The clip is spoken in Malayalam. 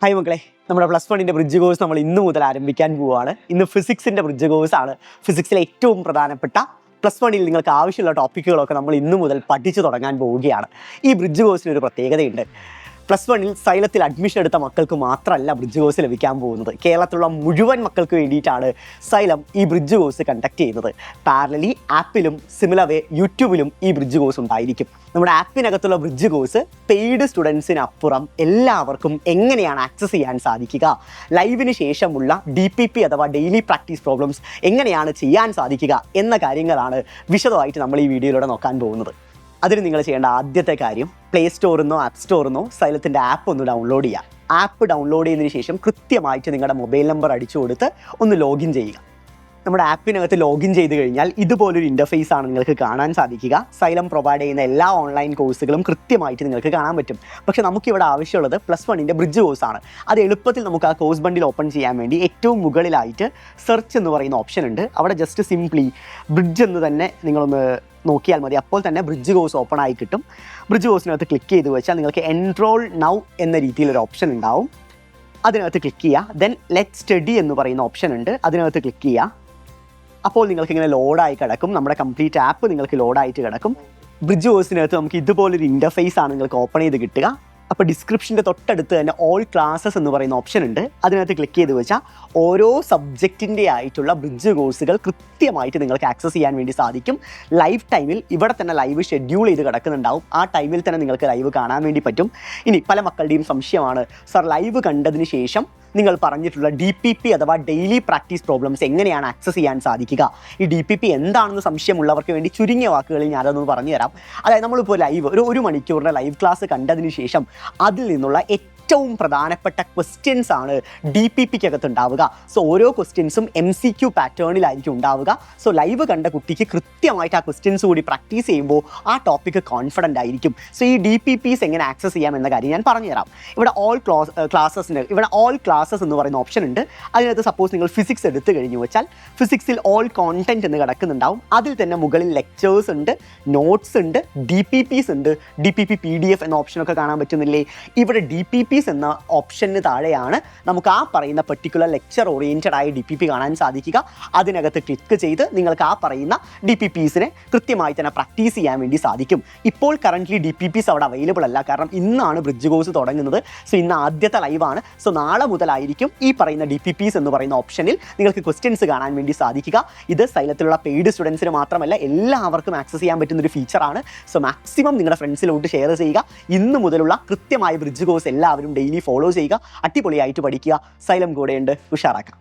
ഹായ് മക്കളെ, നമ്മുടെ +1 ബ്രിഡ്ജ് കോഴ്സ് നമ്മൾ ഇന്ന് മുതൽ ആരംഭിക്കാൻ പോവുകയാണ്. ഇന്ന് ഫിസിക്സിൻ്റെ ബ്രിഡ്ജ് കോഴ്സാണ്. ഫിസിക്സിലെ ഏറ്റവും പ്രധാനപ്പെട്ട +1 നിങ്ങൾക്ക് ആവശ്യമുള്ള ടോപ്പിക്കുകളൊക്കെ നമ്മൾ ഇന്ന് മുതൽ പഠിച്ചു തുടങ്ങാൻ പോവുകയാണ്. ഈ ബ്രിഡ്ജ് കോഴ്സിന് ഒരു പ്രത്യേകതയുണ്ട്. +1 സൈലത്തിൽ അഡ്മിഷൻ എടുത്ത മക്കൾക്ക് മാത്രമല്ല ബ്രിഡ്ജ് കോഴ്സ് ലഭിക്കാൻ പോകുന്നത്. കേരളത്തിലുള്ള മുഴുവൻ മക്കൾക്ക് വേണ്ടിയിട്ടാണ് സൈലം ഈ ബ്രിഡ്ജ് കോഴ്സ് കണ്ടക്ട് ചെയ്യുന്നത്. പാരലലി ആപ്പിലും സിമിലർവേ യൂട്യൂബിലും ഈ ബ്രിഡ്ജ് കോഴ്സ് ഉണ്ടായിരിക്കും. നമ്മുടെ ആപ്പിനകത്തുള്ള ബ്രിഡ്ജ് കോഴ്സ് പെയ്ഡ് സ്റ്റുഡൻസിനപ്പുറം എല്ലാവർക്കും എങ്ങനെയാണ് ആക്സസ് ചെയ്യാൻ സാധിക്കുക, ലൈവിന് ശേഷമുള്ള DPP അഥവാ ഡെയിലി പ്രാക്ടീസ് പ്രോബ്ലംസ് എങ്ങനെയാണ് ചെയ്യാൻ സാധിക്കുക എന്ന കാര്യങ്ങളാണ് വിശദമായിട്ട് നമ്മൾ ഈ വീഡിയോയിലൂടെ നോക്കാൻ പോകുന്നത്. അതിന് നിങ്ങൾ ചെയ്യേണ്ട ആദ്യത്തെ കാര്യം, പ്ലേ സ്റ്റോറിൽ നിന്നോ ആപ്പ് സ്റ്റോറിൽ നിന്നോ സൈലത്തിൻ്റെ ആപ്പ് ഒന്ന് ഡൗൺലോഡ് ചെയ്യുക. ആപ്പ് ഡൗൺലോഡ് ചെയ്തതിന് ശേഷം കൃത്യമായിട്ട് നിങ്ങളുടെ മൊബൈൽ നമ്പർ അടിച്ചു കൊടുത്ത് ഒന്ന് ലോഗിൻ ചെയ്യുക. നമ്മുടെ ആപ്പിനകത്ത് ലോഗിൻ ചെയ്ത് കഴിഞ്ഞാൽ ഇതുപോലൊരു ഇൻ്റർഫേസ് ആണ് നിങ്ങൾക്ക് കാണാൻ സാധിക്കുക. സൈലം പ്രൊവൈഡ് ചെയ്യുന്ന എല്ലാ ഓൺലൈൻ കോഴ്സുകളും കൃത്യമായിട്ട് നിങ്ങൾക്ക് കാണാൻ പറ്റും. പക്ഷേ നമുക്കിവിടെ ആവശ്യമുള്ളത് +1 ബ്രിഡ്ജ് കോഴ്സാണ്. അത് എളുപ്പത്തിൽ നമുക്ക് ആ കോഴ്സ് ബണ്ടിൽ ഓപ്പൺ ചെയ്യാൻ വേണ്ടി ഏറ്റവും മുകളിലായിട്ട് സെർച്ച് എന്ന് പറയുന്ന ഓപ്ഷൻ ഉണ്ട്. അവിടെ ജസ്റ്റ് സിംപ്ലി ബ്രിഡ്ജ് എന്ന് തന്നെ നിങ്ങളൊന്ന് നോക്കിയാൽ മതി. അപ്പോൾ തന്നെ ബ്രിഡ്ജ് കോഴ്സ് ഓപ്പൺ ആയി കിട്ടും. ബ്രിഡ്ജ് കോഴ്സിനകത്ത് ക്ലിക്ക് ചെയ്ത് വെച്ചാൽ നിങ്ങൾക്ക് എൻറോൾ നൗ എന്ന രീതിയിലൊരു ഓപ്ഷൻ ഉണ്ടാവും. അതിനകത്ത് ക്ലിക്ക് ചെയ്യുക. ദെൻ ലെറ്റ് സ്റ്റഡി എന്ന് പറയുന്ന ഓപ്ഷൻ ഉണ്ട്, അതിനകത്ത് ക്ലിക്ക് ചെയ്യുക. അപ്പോൾ നിങ്ങൾക്ക് ഇങ്ങനെ ലോഡായി കിടക്കും. നമ്മുടെ കംപ്ലീറ്റ് ആപ്പ് നിങ്ങൾക്ക് ലോഡായിട്ട് കിടക്കും. ബ്രിഡ്ജ് കോഴ്സിനകത്ത് നമുക്ക് ഇതുപോലൊരു ഇൻ്റർഫേസ് ആണ് നിങ്ങൾക്ക് ഓപ്പൺ ചെയ്ത് കിട്ടുക. അപ്പോൾ ഡിസ്ക്രിപ്ഷൻ്റെ തൊട്ടടുത്ത് തന്നെ ഓൾ ക്ലാസ്സസ് എന്ന് പറയുന്ന ഓപ്ഷൻ ഉണ്ട്, അതിനകത്ത് ക്ലിക്ക് ചെയ്ത് വെച്ചാൽ ഓരോ സബ്ജക്റ്റിൻ്റെ ആയിട്ടുള്ള ബ്രിഡ്ജ് കോഴ്സുകൾ കൃത്യമായിട്ട് നിങ്ങൾക്ക് ആക്സസ് ചെയ്യാൻ വേണ്ടി സാധിക്കും. ലൈവ് ടൈമിൽ ഇവിടെ തന്നെ ലൈവ് ഷെഡ്യൂൾ ചെയ്ത് കിടക്കുന്നുണ്ടാവും. ആ ടൈമിൽ തന്നെ നിങ്ങൾക്ക് ലൈവ് കാണാൻ വേണ്ടി പറ്റും. ഇനി പല മക്കളുടെയും സംശയമാണ്, സർ ലൈവ് കണ്ടതിന് ശേഷം നിങ്ങൾ പറഞ്ഞിട്ടുള്ള DPP അഥവാ ഡെയിലി പ്രാക്ടീസ് പ്രോബ്ലംസ് എങ്ങനെയാണ് ആക്സസ് ചെയ്യാൻ സാധിക്കുക? ഈ DPP എന്താണെന്ന് സംശയമുള്ളവർക്ക് വേണ്ടി ചുരുങ്ങിയ വാക്കുകളിൽ ഞാനതൊന്ന് പറഞ്ഞു തരാം. അതായത് നമ്മളിപ്പോൾ ലൈവ് ഒരു മണിക്കൂറിൻ്റെ ലൈവ് ക്ലാസ് കണ്ടതിന് ശേഷം അതിൽ നിന്നുള്ള ഏറ്റവും പ്രധാനപ്പെട്ട ക്വസ്റ്റ്യൻസ് ആണ് DPPക്കകത്ത് ഉണ്ടാവുക. സോ ഓരോ ക്വസ്റ്റ്യൻസും MCQ പാറ്റേണിലായിരിക്കും ഉണ്ടാവുക. സോ ലൈവ് കണ്ട കുട്ടിക്ക് കൃത്യമായിട്ട് ആ ക്വസ്റ്റ്യൻസ് കൂടി പ്രാക്ടീസ് ചെയ്യുമ്പോൾ ആ ടോപ്പിക്ക് കോൺഫിഡൻ്റ് ആയിരിക്കും. സോ ഈ DPPs എങ്ങനെ ആക്സസ് ചെയ്യാം എന്ന കാര്യം ഞാൻ പറഞ്ഞുതരാം. ഇവിടെ ഓൾ ക്ലാസ്സസ് എന്ന് പറയുന്ന ഓപ്ഷൻ ഉണ്ട്. അതിനകത്ത് സപ്പോസ് നിങ്ങൾ ഫിസിക്സ് എടുത്തു കഴിഞ്ഞു വെച്ചാൽ ഫിസിക്സിൽ ഓൾ കോണ്ടന്റ് എന്ന് കിടക്കുന്നുണ്ടാവും. അതിൽ തന്നെ മുകളിൽ ലെക്ചേഴ്സ് ഉണ്ട്, നോട്ട്സ് ഉണ്ട്, DPPs ഉണ്ട്. DPP PDF എന്ന ഓപ്ഷനൊക്കെ കാണാൻ പറ്റുന്നില്ലേ? ഇവിടെ DPPs എന്ന ഓപ്ഷന് താഴെയാണ് നമുക്ക് ആ പറയുന്ന പെർട്ടിക്കുലർ ലെക്ചർ ഓറിയൻറ്റഡ് ആയ DPP കാണാൻ സാധിക്കുക. അതിനകത്ത് ക്ലിക്ക് ചെയ്ത് നിങ്ങൾക്ക് ആ പറയുന്ന DPPസിനെ കൃത്യമായി തന്നെ പ്രാക്ടീസ് ചെയ്യാൻ വേണ്ടി സാധിക്കും. ഇപ്പോൾ കറൻ്റ്ലി DPPs അവിടെ അവൈലബിൾ അല്ല, കാരണം ഇന്നാണ് ബ്രിഡ്ജ് കോഴ്സ് തുടങ്ങുന്നത്. സോ ഇന്ന് ആദ്യത്തെ ലൈവാണ്. സോ നാളെ മുതലായിരിക്കും ഈ പറയുന്ന DPPs എന്ന് പറയുന്ന ഓപ്ഷനിൽ നിങ്ങൾക്ക് ക്വസ്റ്റ്യൻസ് കാണാൻ വേണ്ടി സാധിക്കുക. ഇത് സൈലത്തിലുള്ള പെയ്ഡ് സ്റ്റുഡൻസിന് മാത്രമല്ല എല്ലാവർക്കും ആക്സസ് ചെയ്യാൻ പറ്റുന്ന ഒരു ഫീച്ചറാണ്. സോ മാക്സിമം നിങ്ങളുടെ ഫ്രണ്ട്സിലോട്ട് ഷെയർ ചെയ്യുക. ഇന്ന് മുതലുള്ള കൃത്യമായ ബ്രിഡ്ജ് കോഴ്സ് എല്ലാവരും ഡെയിലി ഫോളോ ചെയ്യുക. അടിപൊളിയായിട്ട് പഠിക്കുക. സൈലം കൂടെയുണ്ട്, ഉഷാറാക്കാം.